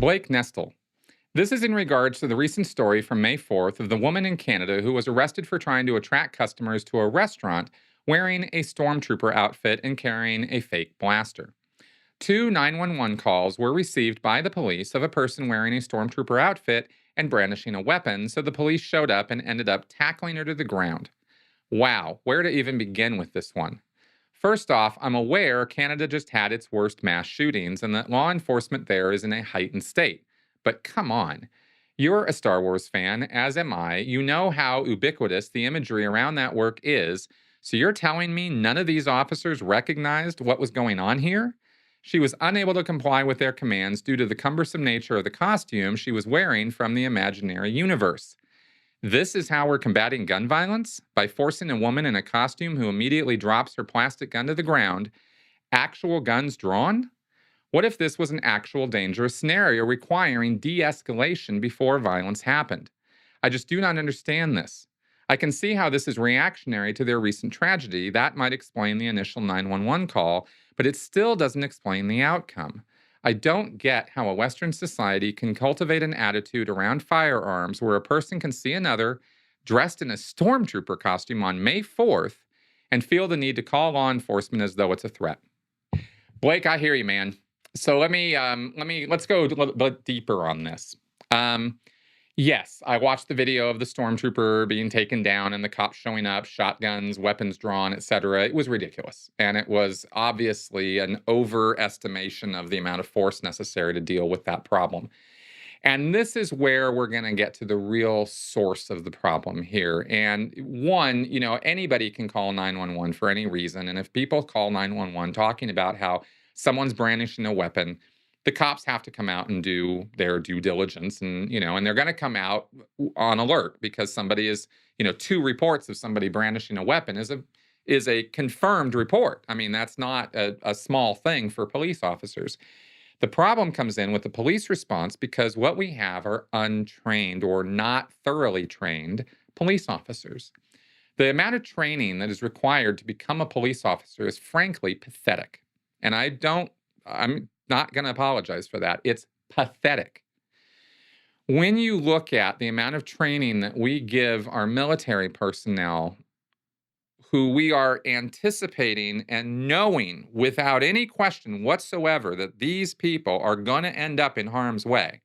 Blake Nestle. This is in regards to the recent story from May 4th of the woman in Canada who was arrested for trying to attract customers to a restaurant wearing a stormtrooper outfit and carrying a fake blaster. Two 911 calls were received by the police of a person wearing a stormtrooper outfit and brandishing a weapon, so the police showed up and ended up tackling her to the ground. Wow, where to even begin with this one? First off, I'm aware Canada just had its worst mass shootings and that law enforcement there is in a heightened state. But come on. You're a Star Wars fan, as am I. You know how ubiquitous the imagery around that work is. So you're telling me none of these officers recognized what was going on here? She was unable to comply with their commands due to the cumbersome nature of the costume she was wearing from the imaginary universe. This is how we're combating gun violence? By forcing a woman in a costume who immediately drops her plastic gun to the ground. Actual guns drawn? What if this was an actual dangerous scenario requiring de-escalation before violence happened? I just do not understand this. I can see how this is reactionary to their recent tragedy. That might explain the initial 911 call, but it still doesn't explain the outcome. I don't get how a Western society can cultivate an attitude around firearms where a person can see another dressed in a stormtrooper costume on May 4th and feel the need to call law enforcement as though it's a threat. Blake, I hear you, man. So let's go a little bit deeper on this. Yes, I watched the video of the stormtrooper being taken down and the cops showing up, shotguns, weapons drawn, etc. It was ridiculous. And it was obviously an overestimation of the amount of force necessary to deal with that problem. And this is where we're going to get to the real source of the problem here. And one, anybody can call 911 for any reason. And if people call 911 talking about how someone's brandishing a weapon, the cops have to come out and do their due diligence, and they're going to come out on alert because somebody is, two reports of somebody brandishing a weapon is a confirmed report. I mean, that's not a small thing for police officers. The problem comes in with the police response because what we have are untrained or not thoroughly trained police officers. The amount of training that is required to become a police officer is frankly pathetic. And I'm not going to apologize for that. It's pathetic. When you look at the amount of training that we give our military personnel, who we are anticipating and knowing without any question whatsoever that these people are going to end up in harm's way,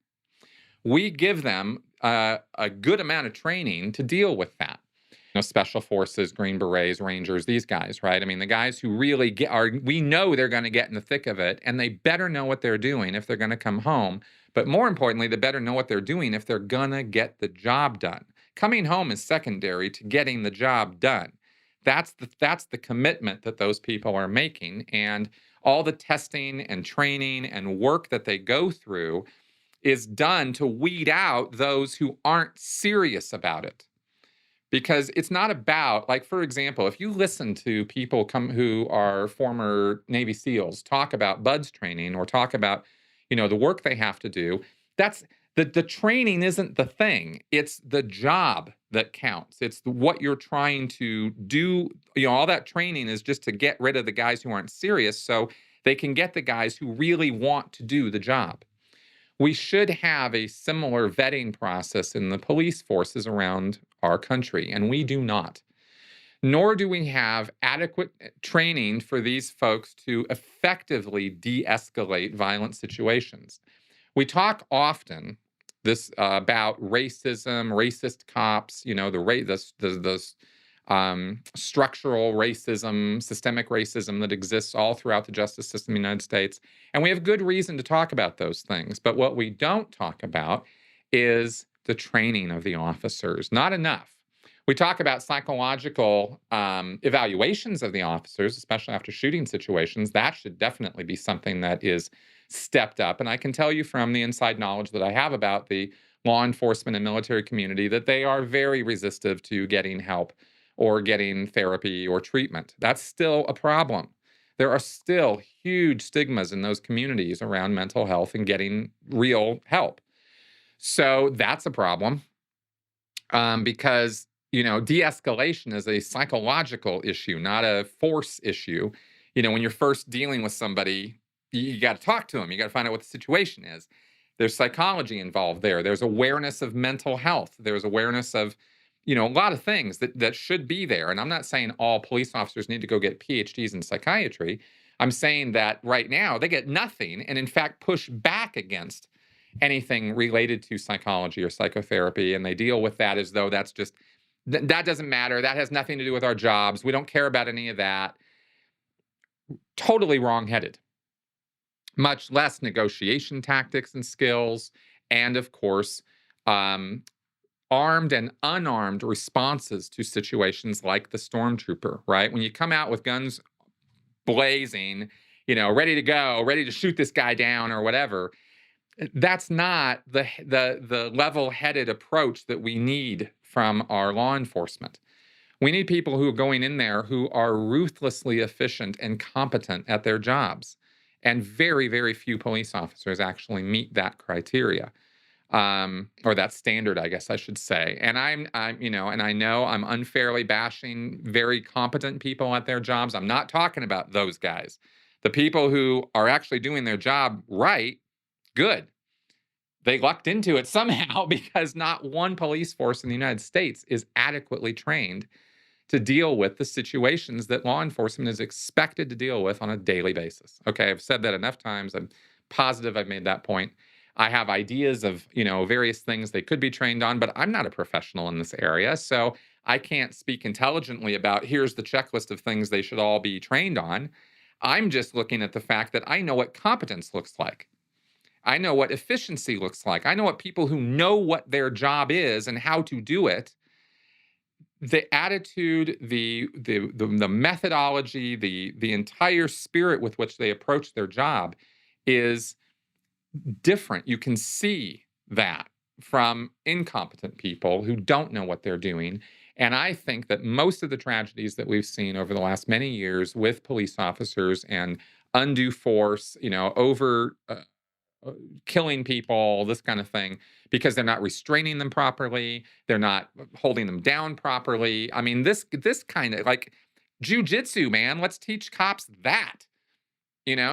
we give them a good amount of training to deal with that. Special forces, Green Berets, Rangers, these guys, right? I mean, the guys who really we know they're going to get in the thick of it, and they better know what they're doing if they're going to come home. But more importantly, they better know what they're doing if they're going to get the job done. Coming home is secondary to getting the job done. That's the commitment that those people are making, and all the testing and training and work that they go through is done to weed out those who aren't serious about it. Because it's not about, like, for example, if you listen to people who are former Navy SEALs talk about BUDS training or talk about, the work they have to do, that's the training isn't the thing. It's the job that counts. It's what you're trying to do. All that training is just to get rid of the guys who aren't serious so they can get the guys who really want to do the job. We should have a similar vetting process in the police forces around our country, and we do not. Nor do we have adequate training for these folks to effectively de-escalate violent situations. We talk often about racism, racist cops, the structural racism, systemic racism that exists all throughout the justice system in the United States. And we have good reason to talk about those things. But what we don't talk about is the training of the officers. Not enough. We talk about psychological evaluations of the officers, especially after shooting situations. That should definitely be something that is stepped up. And I can tell you from the inside knowledge that I have about the law enforcement and military community that they are very resistive to getting help or getting therapy or treatment. That's still a problem. There are still huge stigmas in those communities around mental health and getting real help. So that's a problem because, de-escalation is a psychological issue, not a force issue. When you're first dealing with somebody, you got to talk to them. You got to find out what the situation is. There's psychology involved there. There's awareness of mental health. There's awareness of, a lot of things that should be there. And I'm not saying all police officers need to go get PhDs in psychiatry. I'm saying that right now they get nothing and in fact push back against anything related to psychology or psychotherapy, and they deal with that as though that's just that doesn't matter. That has nothing to do with our jobs. We don't care about any of that. Totally wrongheaded. Much less negotiation tactics and skills, and of course, um, armed and unarmed responses to situations like the stormtrooper, right? When you come out with guns blazing, ready to go, ready to shoot this guy down or whatever, that's not the level-headed approach that we need from our law enforcement. We need people who are going in there who are ruthlessly efficient and competent at their jobs. And very, very few police officers actually meet that criteria, or that standard, I guess I should say. And and I know I'm unfairly bashing very competent people at their jobs. I'm not talking about those guys. The people who are actually doing their job right, good. They lucked into it somehow because not one police force in the United States is adequately trained to deal with the situations that law enforcement is expected to deal with on a daily basis. Okay, I've said that enough times. I'm positive I've made that point. I have ideas of, various things they could be trained on, but I'm not a professional in this area. So I can't speak intelligently about here's the checklist of things they should all be trained on. I'm just looking at the fact that I know what competence looks like. I know what efficiency looks like. I know what people who know what their job is and how to do it, the attitude, the methodology, the entire spirit with which they approach their job is different. You can see that from incompetent people who don't know what they're doing. And I think that most of the tragedies that we've seen over the last many years with police officers and undue force, over killing people, this kind of thing, because they're not restraining them properly, they're not holding them down properly. I mean, this kind of like jujitsu, man. Let's teach cops that,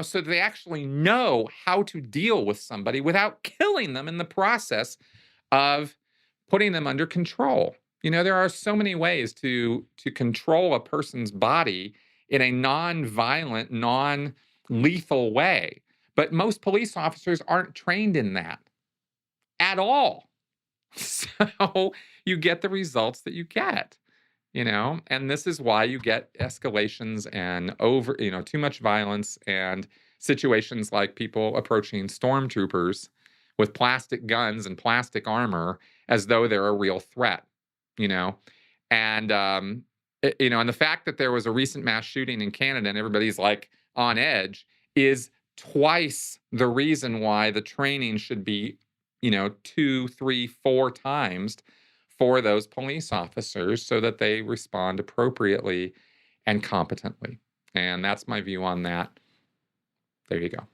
so they actually know how to deal with somebody without killing them in the process of putting them under control. There are so many ways to control a person's body in a non-violent, non-lethal way. But most police officers aren't trained in that at all. So you get the results that you get, and this is why you get escalations and too much violence and situations like people approaching stormtroopers with plastic guns and plastic armor as though they're a real threat, you know, and, and the fact that there was a recent mass shooting in Canada and everybody's like on edge is twice the reason why the training should be, 2, 3, 4 times for those police officers so that they respond appropriately and competently. And that's my view on that. There you go.